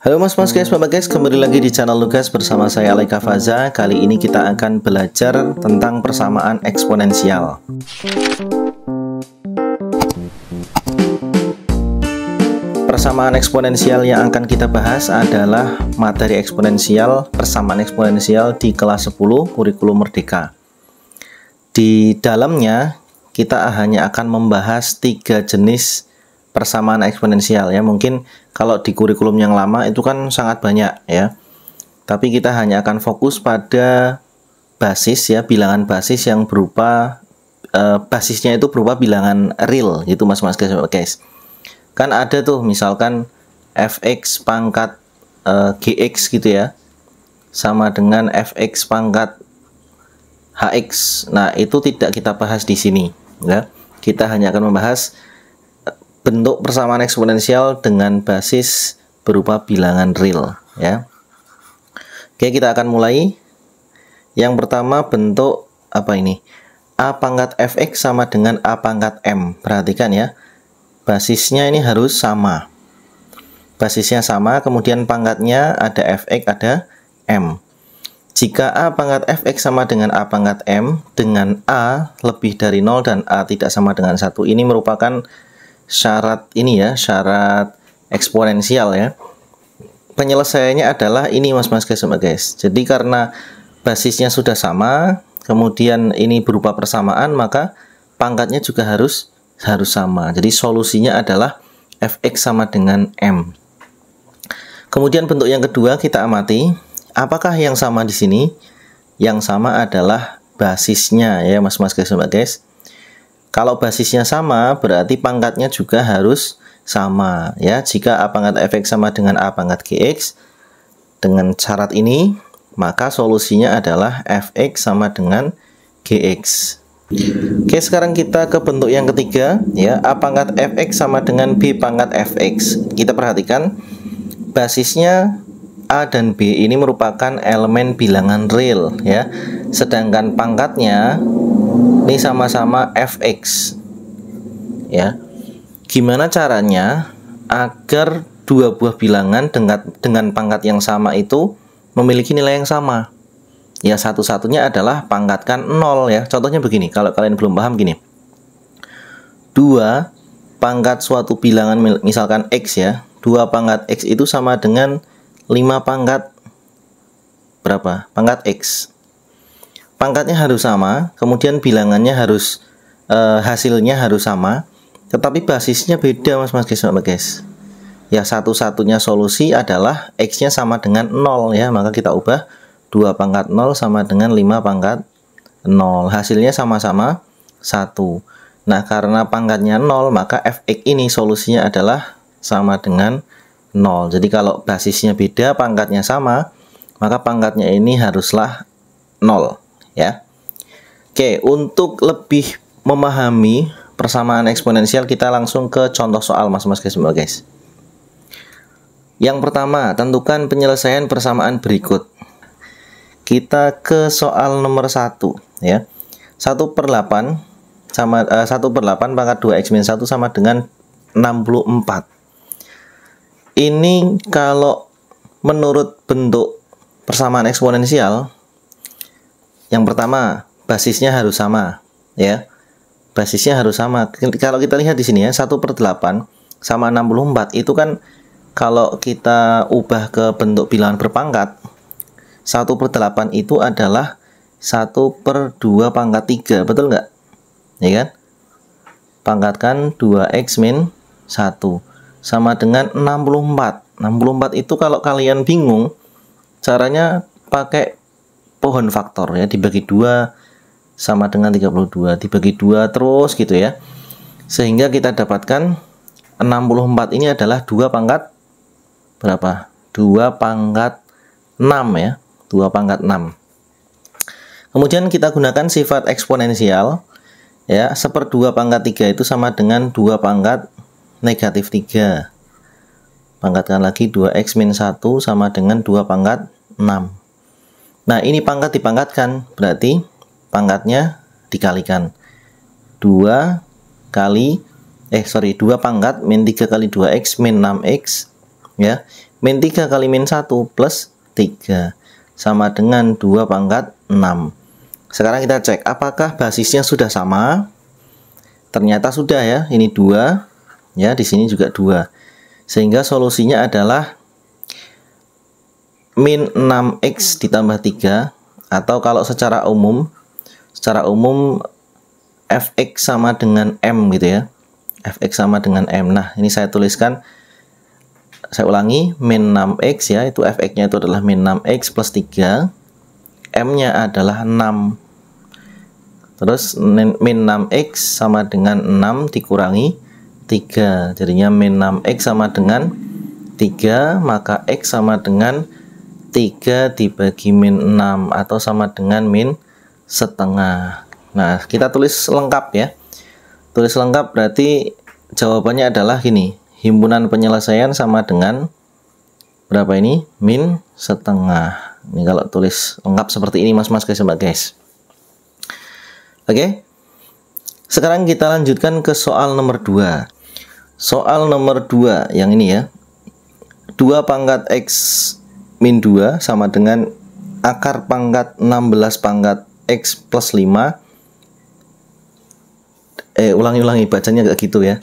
Halo mas guys, bapak guys, kembali lagi di channel Lukas bersama saya Alaika Faza. Kali ini kita akan belajar tentang persamaan eksponensial. Persamaan eksponensial yang akan kita bahas adalah materi eksponensial, persamaan eksponensial di kelas 10 kurikulum Merdeka. Di dalamnya kita hanya akan membahas 3 jenis persamaan eksponensial ya. Mungkin kalau di kurikulum yang lama itu kan sangat banyak ya. Tapi kita hanya akan fokus pada basis ya, bilangan basis yang berupa basisnya itu berupa bilangan real gitu mas guys. Kan ada tuh misalkan fx pangkat gx gitu ya, sama dengan fx pangkat hx. Nah, itu tidak kita bahas di sini ya. Kita hanya akan membahas bentuk persamaan eksponensial dengan basis berupa bilangan real ya. Oke, kita akan mulai. Yang pertama bentuk apa ini? A pangkat fx sama dengan A pangkat m. Perhatikan ya, basisnya ini harus sama. Basisnya sama, kemudian pangkatnya ada fx, ada m. Jika A pangkat fx sama dengan A pangkat m, dengan A lebih dari 0 dan A tidak sama dengan 1, ini merupakan syarat ini ya, syarat eksponensial ya. Penyelesaiannya adalah ini mas guys. Jadi karena basisnya sudah sama, kemudian ini berupa persamaan, maka pangkatnya juga harus sama. Jadi solusinya adalah fx sama dengan m. Kemudian bentuk yang kedua kita amati, apakah yang sama di sini? Yang sama adalah basisnya ya mas guys. Kalau basisnya sama, berarti pangkatnya juga harus sama ya. Jika A pangkat fx sama dengan A pangkat gx, dengan syarat ini, maka solusinya adalah fx sama dengan gx. Oke, sekarang kita ke bentuk yang ketiga ya. A pangkat fx sama dengan B pangkat fx. Kita perhatikan basisnya A dan B ini merupakan elemen bilangan real ya. Sedangkan pangkatnya ini sama-sama fx ya. Gimana caranya agar dua buah bilangan dengan pangkat yang sama itu memiliki nilai yang sama? Ya, satu-satunya adalah pangkatkan 0 ya. Contohnya begini, kalau kalian belum paham gini. 2 pangkat suatu bilangan misalkan x ya. 2 pangkat x itu sama dengan 5 pangkat berapa? Pangkat x. Pangkatnya harus sama, kemudian bilangannya harus hasilnya harus sama, tetapi basisnya beda mas guys. Ya, satu-satunya solusi adalah x-nya sama dengan 0 ya, maka kita ubah 2 pangkat 0 sama dengan 5 pangkat 0. Hasilnya sama-sama 1. Nah, karena pangkatnya 0, maka fx ini solusinya adalah sama dengan 0. Jadi kalau basisnya beda, pangkatnya sama, maka pangkatnya ini haruslah 0 ya. Oke, untuk lebih memahami persamaan eksponensial, kita langsung ke contoh soal mas guys. Yang pertama, tentukan penyelesaian persamaan berikut. Kita ke soal nomor 1 ya. 1/8 sama 1/8 pangkat 2x-1 sama dengan 64. Ini kalau menurut bentuk persamaan eksponensial, yang pertama, basisnya harus sama ya. Basisnya harus sama. Kalau kita lihat di sini ya, 1/8 sama 64 itu kan kalau kita ubah ke bentuk bilangan berpangkat, 1/8 itu adalah 1/2 pangkat 3, betul nggak? Ya kan? Pangkatkan 2x min 1 sama dengan 64. 64 itu kalau kalian bingung, caranya pakai pohon faktor ya, dibagi 2 sama dengan 32, dibagi 2 terus gitu ya, sehingga kita dapatkan 64 ini adalah 2 pangkat berapa? 2 pangkat 6 ya, 2 pangkat 6. Kemudian kita gunakan sifat eksponensial ya, 1/2 pangkat 3 itu sama dengan 2 pangkat negatif 3. Pangkatkan lagi 2x min 1 sama dengan 2 pangkat 6. Nah, ini pangkat dipangkatkan, berarti pangkatnya dikalikan 2 kali 2 pangkat min 3 kali 2x min 6x ya, min 3 kali min 1 plus 3 sama dengan 2 pangkat 6. Sekarang kita cek apakah basisnya sudah sama. Ternyata sudah ya, ini 2 ya, di sini juga 2. Sehingga solusinya adalah min 6x ditambah 3, atau kalau secara umum fx sama dengan m gitu ya. Fx sama dengan m. Nah, ini saya tuliskan, saya ulangi, min 6x ya, itu fx-nya itu adalah min 6x plus 3, m-nya adalah 6. Terus min 6x sama dengan 6 dikurangi 3, jadinya min 6x sama dengan 3, maka x sama dengan 3 dibagi min 6 atau sama dengan min setengah. Nah, kita tulis lengkap ya. Tulis lengkap berarti jawabannya adalah gini. Himpunan penyelesaian sama dengan berapa ini? Min setengah. Ini kalau tulis lengkap seperti ini mas-mas guys, mbak guys. Oke. Sekarang kita lanjutkan ke soal nomor 2. Soal nomor 2 yang ini ya. 2 pangkat x min 2 sama dengan akar pangkat 16 pangkat x plus 5. Ulangi bacanya gak gitu ya.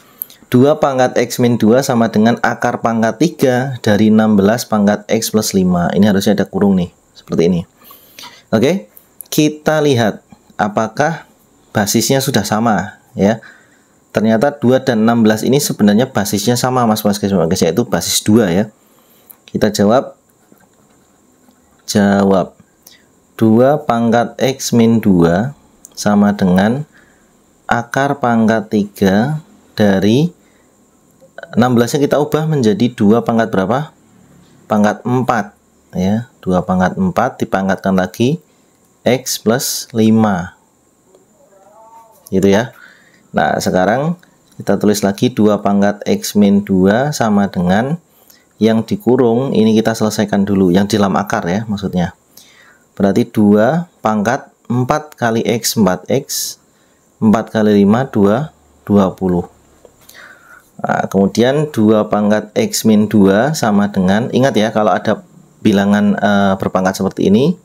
2 pangkat x min 2 sama dengan akar pangkat 3 dari 16 pangkat x plus 5. Ini harusnya ada kurung nih, seperti ini. Oke, kita lihat apakah basisnya sudah sama ya. Ternyata 2 dan 16 ini sebenarnya basisnya sama mas-mas guys, yaitu basis 2 ya. Kita jawab 2 pangkat x min 2 sama dengan akar pangkat 3 dari 16-nya kita ubah menjadi 2 pangkat berapa? Pangkat 4 ya. 2 pangkat 4 dipangkatkan lagi x plus 5 gitu ya. Nah, sekarang kita tulis lagi 2 pangkat x min 2 sama dengan yang dikurung, ini kita selesaikan dulu yang di dalam akar ya maksudnya. Berarti 2 pangkat 4 kali x 4x, 4 kali 5 20. Nah, kemudian 2 pangkat x min 2 sama dengan, ingat ya kalau ada bilangan berpangkat seperti ini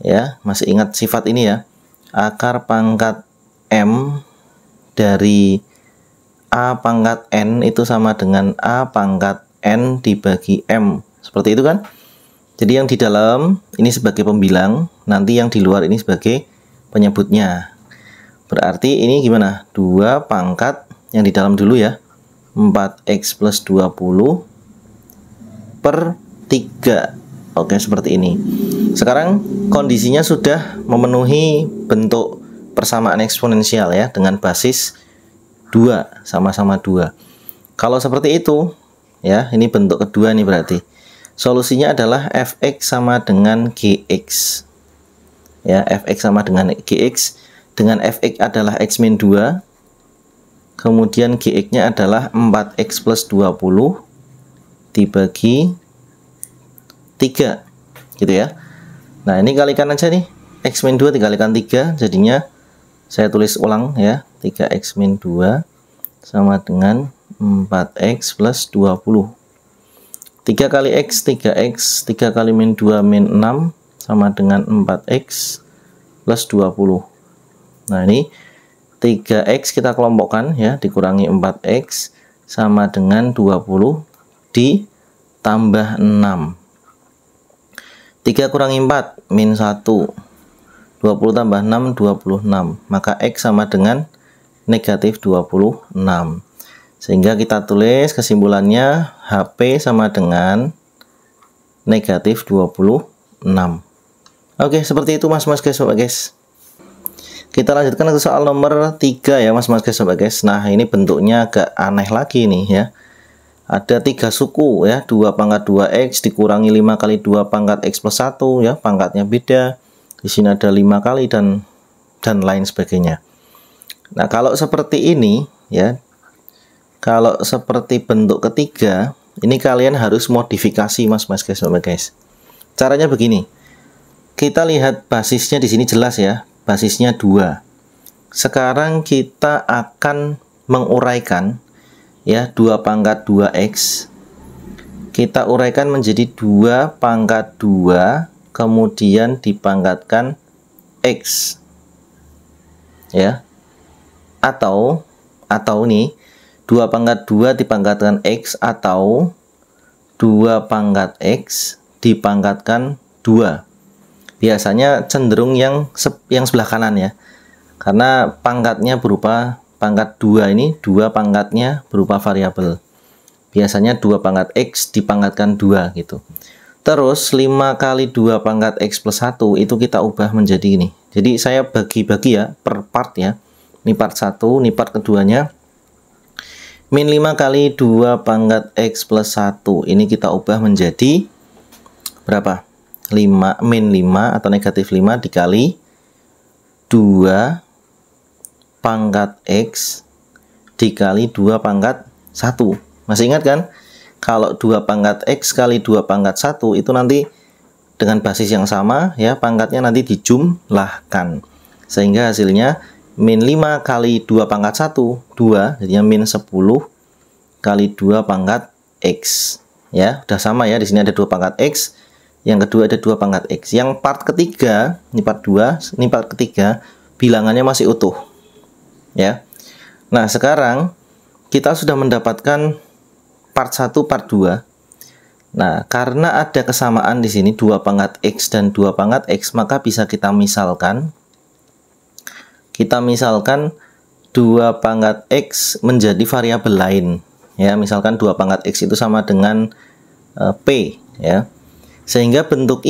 ya, masih ingat sifat ini ya, akar pangkat m dari a pangkat n itu sama dengan a pangkat n dibagi m, seperti itu kan. Jadi yang di dalam ini sebagai pembilang, nanti yang di luar ini sebagai penyebutnya. Berarti ini gimana? 2 pangkat yang di dalam dulu ya, 4x plus 20 per 3. Oke, seperti ini. Sekarang kondisinya sudah memenuhi bentuk persamaan eksponensial ya, dengan basis 2, sama-sama 2. Kalau seperti itu ya, ini bentuk kedua nih, berarti solusinya adalah fx sama dengan gx ya, fx sama dengan gx, dengan fx adalah x min 2, kemudian gx nya adalah 4x plus 20 dibagi 3 gitu ya. Nah, ini kalikan aja nih, x min 2 dikalikan 3, jadinya saya tulis ulang ya, 3x min 2 sama dengan 4x plus 20. 3 kali x 3x, 3 kali min 2 min 6 sama dengan 4x plus 20. Nah, ini 3x kita kelompokkan ya, dikurangi 4x sama dengan 20 ditambah 6. 3 kurangi 4 min 1, 20 tambah 6 26, maka x sama dengan negatif 26. Sehingga kita tulis kesimpulannya HP sama dengan negatif 26. Oke, seperti itu mas-mas guys, sobat guys. Kita lanjutkan ke soal nomor 3 ya mas-mas guys, sobat guys. Nah, ini bentuknya agak aneh lagi nih ya. Ada 3 suku ya, 2 pangkat 2x dikurangi 5 kali 2 pangkat x plus 1 ya, pangkatnya beda. Di sini ada 5 kali dan lain sebagainya. Nah, kalau seperti ini ya, kalau seperti bentuk ketiga, ini kalian harus modifikasi mas-mas guys, guys. Caranya begini. Kita lihat basisnya di sini jelas ya, basisnya 2. Sekarang kita akan menguraikan ya, 2 pangkat 2x kita uraikan menjadi 2 pangkat 2 kemudian dipangkatkan X ya, atau nih 2 pangkat 2 dipangkatkan X atau 2 pangkat X dipangkatkan 2. Biasanya cenderung yang sebelah kanan ya, karena pangkatnya berupa pangkat 2 ini, 2 pangkatnya berupa variabel. Biasanya 2 pangkat X dipangkatkan 2 gitu. Terus 5 kali 2 pangkat X plus 1 itu kita ubah menjadi ini. Jadi saya bagi-bagi ya per part ya. Ini part 1, ini part keduanya. Min 5 kali 2 pangkat X plus 1 ini kita ubah menjadi berapa? 5 min 5 atau negatif 5 dikali 2 pangkat X dikali 2 pangkat 1. Masih ingat kan? Kalau 2 pangkat X kali 2 pangkat 1 itu nanti dengan basis yang sama ya, pangkatnya nanti dijumlahkan. Sehingga hasilnya min 5 kali 2 pangkat 1, 2, jadinya min 10 kali 2 pangkat X. Ya, udah sama ya, di sini ada 2 pangkat X, yang kedua ada 2 pangkat X. Yang part ketiga, ini part 2, ini part ketiga, bilangannya masih utuh. Ya. Nah, sekarang kita sudah mendapatkan part 1, part 2. Nah, karena ada kesamaan di sini 2 pangkat X dan 2 pangkat X, maka bisa kita misalkan 2 pangkat X menjadi variabel lain. Ya, misalkan 2 pangkat X itu sama dengan P ya. Sehingga bentuk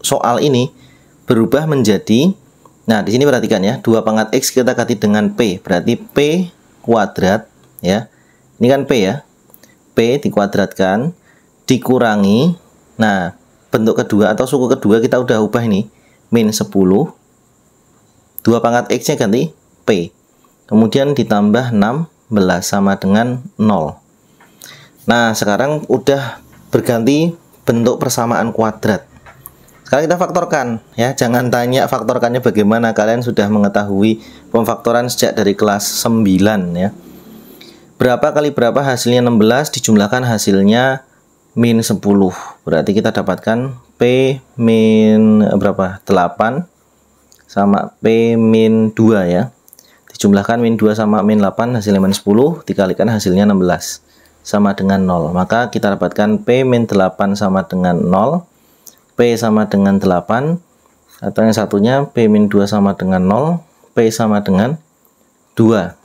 soal ini berubah menjadi, nah di sini perhatikan ya, 2 pangkat X kita ganti dengan P, berarti P kuadrat ya. Ini kan P ya, P dikuadratkan dikurangi, nah bentuk kedua atau suku kedua kita udah ubah ini, min 10, 2 pangkat X nya ganti P, kemudian ditambah 16 sama dengan 0. Nah sekarang udah berganti bentuk persamaan kuadrat. Sekarang kita faktorkan ya, jangan tanya faktorkannya bagaimana, kalian sudah mengetahui pemfaktoran sejak dari kelas 9 ya. Berapa kali berapa hasilnya 16 dijumlahkan hasilnya min 10. Berarti kita dapatkan P min berapa? 8 sama P min 2 ya. Dijumlahkan min 2 sama min 8 hasilnya min 10 dikalikan hasilnya 16 sama dengan 0. Maka kita dapatkan P min 8 sama dengan 0. P sama dengan 8 atau yang satunya P min 2 sama dengan 0. P sama dengan 2.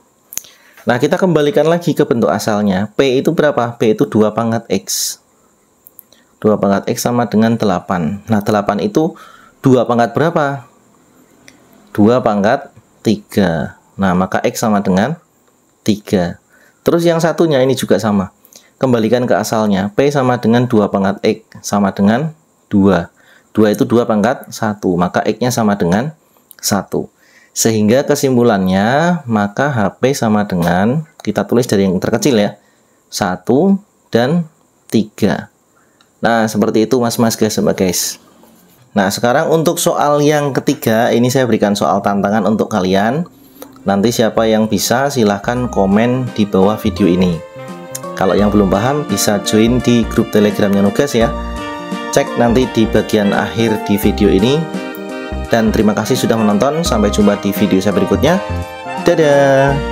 Nah, kita kembalikan lagi ke bentuk asalnya. P itu berapa? P itu 2 pangkat X. 2 pangkat X sama dengan 8. Nah, 8 itu 2 pangkat berapa? 2 pangkat 3. Nah, maka X sama dengan 3. Terus yang satunya ini juga sama. Kembalikan ke asalnya. P sama dengan 2 pangkat X sama dengan 2. 2 itu 2 pangkat 1. Maka X-nya sama dengan 1. Sehingga kesimpulannya, maka HP sama dengan, kita tulis dari yang terkecil ya, 1 dan 3. Nah, seperti itu mas-mas guys. Nah, sekarang untuk soal yang ketiga, ini saya berikan soal tantangan untuk kalian. Nanti siapa yang bisa, silahkan komen di bawah video ini. Kalau yang belum paham, bisa join di grup telegramnya Nugas ya. Cek nanti di bagian akhir di video ini. Dan terima kasih sudah menonton, sampai jumpa di video saya berikutnya. Dadah!